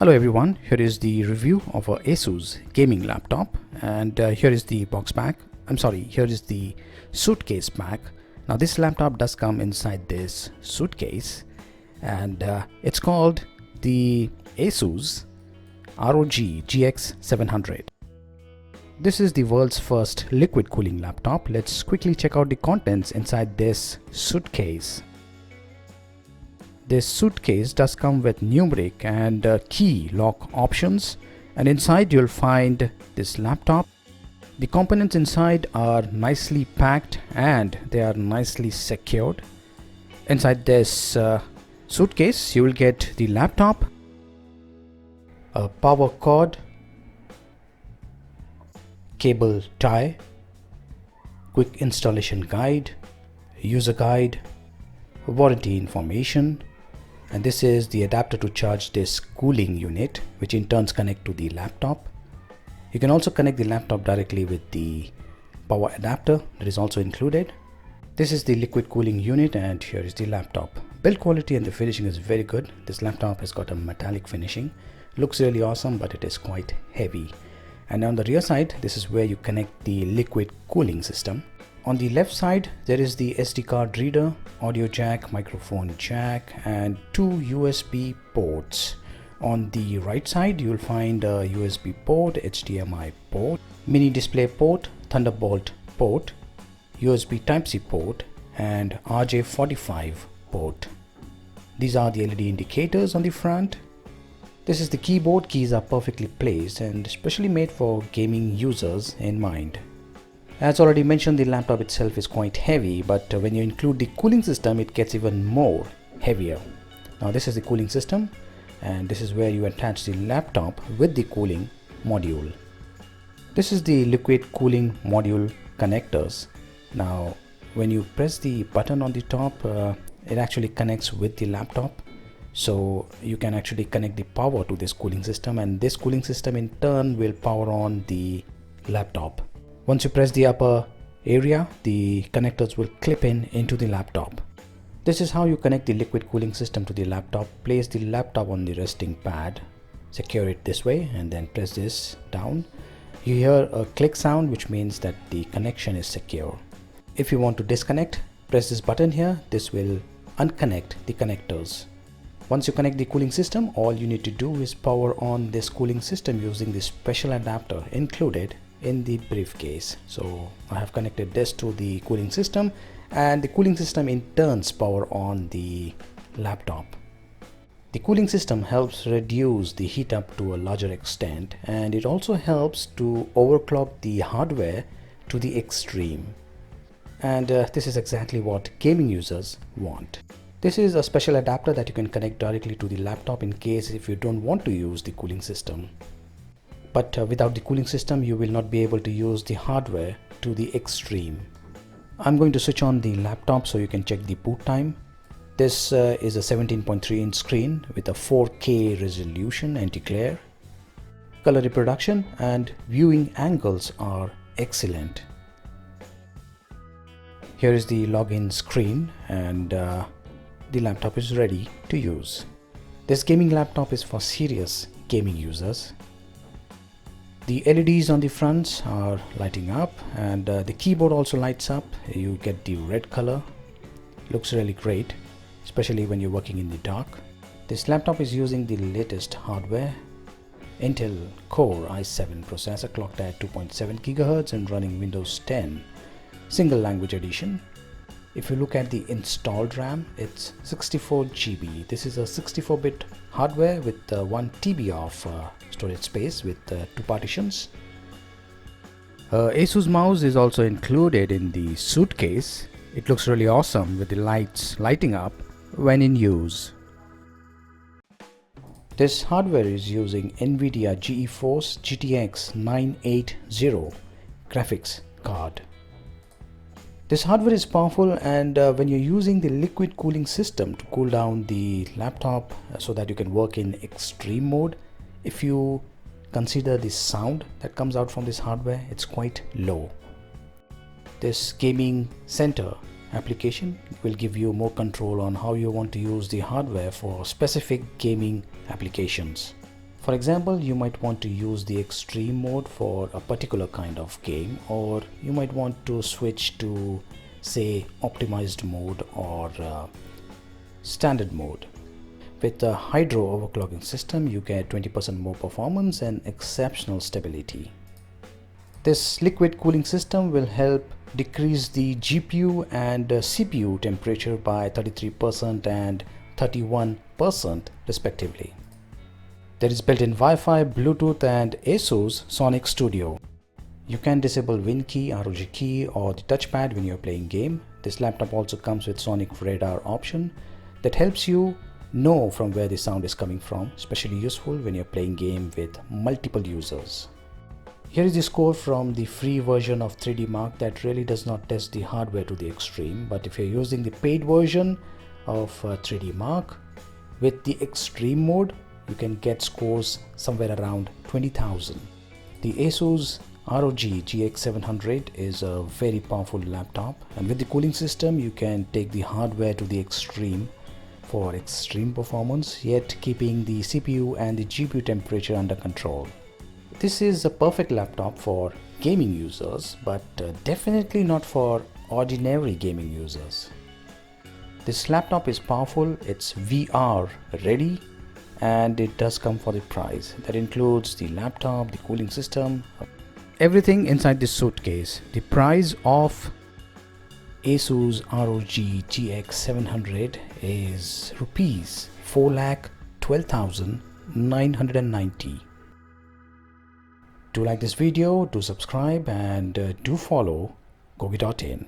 Hello everyone, here is the review of a Asus gaming laptop, and here is the box pack. Here is the suitcase pack. Now this laptop does come inside this suitcase, and it's called the Asus ROG GX700. This is the world's first liquid cooling laptop. Let's quickly check out the contents inside this suitcase. This suitcase does come with numeric and key lock options, and inside you'll find this laptop. The components inside are nicely packed and they are nicely secured. Inside this suitcase you will get the laptop, a power cord, cable tie, quick installation guide, user guide, warranty information, and this is the adapter to charge this cooling unit, which in turns connect to the laptop. You can also connect the laptop directly with the power adapter that is also included. This is the liquid cooling unit, and here is the laptop. Build quality and the finishing is very good. This laptop has got a metallic finishing. Looks really awesome, but it is quite heavy. And on the rear side, this is where you connect the liquid cooling system. On the left side, there is the SD card reader, audio jack, microphone jack, and two USB ports. On the right side, you'll find a USB port, HDMI port, mini display port, Thunderbolt port, USB Type-C port, and RJ45 port. These are the LED indicators on the front. This is the keyboard. Keys are perfectly placed and specially made for gaming users in mind. As already mentioned, the laptop itself is quite heavy, but when you include the cooling system, it gets even more heavier. Now this is the cooling system, and this is where you attach the laptop with the cooling module. This is the liquid cooling module connectors. Now when you press the button on the top, it actually connects with the laptop. So you can actually connect the power to this cooling system, and this cooling system in turn will power on the laptop. Once you press the upper area, the connectors will clip into the laptop. This is how you connect the liquid cooling system to the laptop. Place the laptop on the resting pad, secure it this way, and then press this down. You hear a click sound, which means that the connection is secure. If you want to disconnect, press this button here. This will unconnect the connectors. Once you connect the cooling system, all you need to do is power on this cooling system using the special adapter included in the briefcase. So I have connected this to the cooling system, and the cooling system in turns power on the laptop. The cooling system helps reduce the heat up to a larger extent, and it also helps to overclock the hardware to the extreme. And this is exactly what gaming users want. This is a special adapter that you can connect directly to the laptop in case if you don't want to use the cooling system. But without the cooling system, you will not be able to use the hardware to the extreme. I'm going to switch on the laptop so you can check the boot time. This is a 17.3-inch screen with a 4K resolution, anti-glare. Color reproduction and viewing angles are excellent. Here is the login screen, and the laptop is ready to use. This gaming laptop is for serious gaming users. The LEDs on the fronts are lighting up, and the keyboard also lights up. You get the red color. Looks really great, especially when you're working in the dark. This laptop is using the latest hardware, Intel Core i7 processor clocked at 2.7 GHz and running Windows 10 single language edition. If you look at the installed RAM, it's 64 GB. This is a 64-bit hardware with 1 TB of storage space with 2 partitions. Asus mouse is also included in the suitcase. It looks really awesome with the lights lighting up when in use. This hardware is using NVIDIA GeForce GTX 980 graphics card. This hardware is powerful, and when you're using the liquid cooling system to cool down the laptop so that you can work in extreme mode, if you consider the sound that comes out from this hardware, it's quite low. This gaming center application will give you more control on how you want to use the hardware for specific gaming applications. For example, you might want to use the extreme mode for a particular kind of game, or you might want to switch to, say, optimized mode or standard mode. With the hydro overclocking system, you get 20% more performance and exceptional stability. This liquid cooling system will help decrease the GPU and CPU temperature by 33% and 31% respectively. There is built-in Wi-Fi, Bluetooth and Asus Sonic Studio. You can disable WinKey, ROG key or the touchpad when you're playing game. This laptop also comes with Sonic radar option that helps you know from where the sound is coming from, especially useful when you're playing game with multiple users. Here is the score from the free version of 3D Mark that really does not test the hardware to the extreme, but if you're using the paid version of 3D Mark with the extreme mode, you can get scores somewhere around 20,000. The Asus ROG GX700 is a very powerful laptop, and with the cooling system you can take the hardware to the extreme for extreme performance, yet keeping the CPU and the GPU temperature under control. This is a perfect laptop for gaming users, but definitely not for ordinary gaming users. This laptop is powerful, it's VR ready, and it does come for the price. That includes the laptop, the cooling system, everything inside this suitcase. The price of Asus ROG GX700 is Rs 4,12,990. Do like this video, do subscribe and do follow Gogi.in.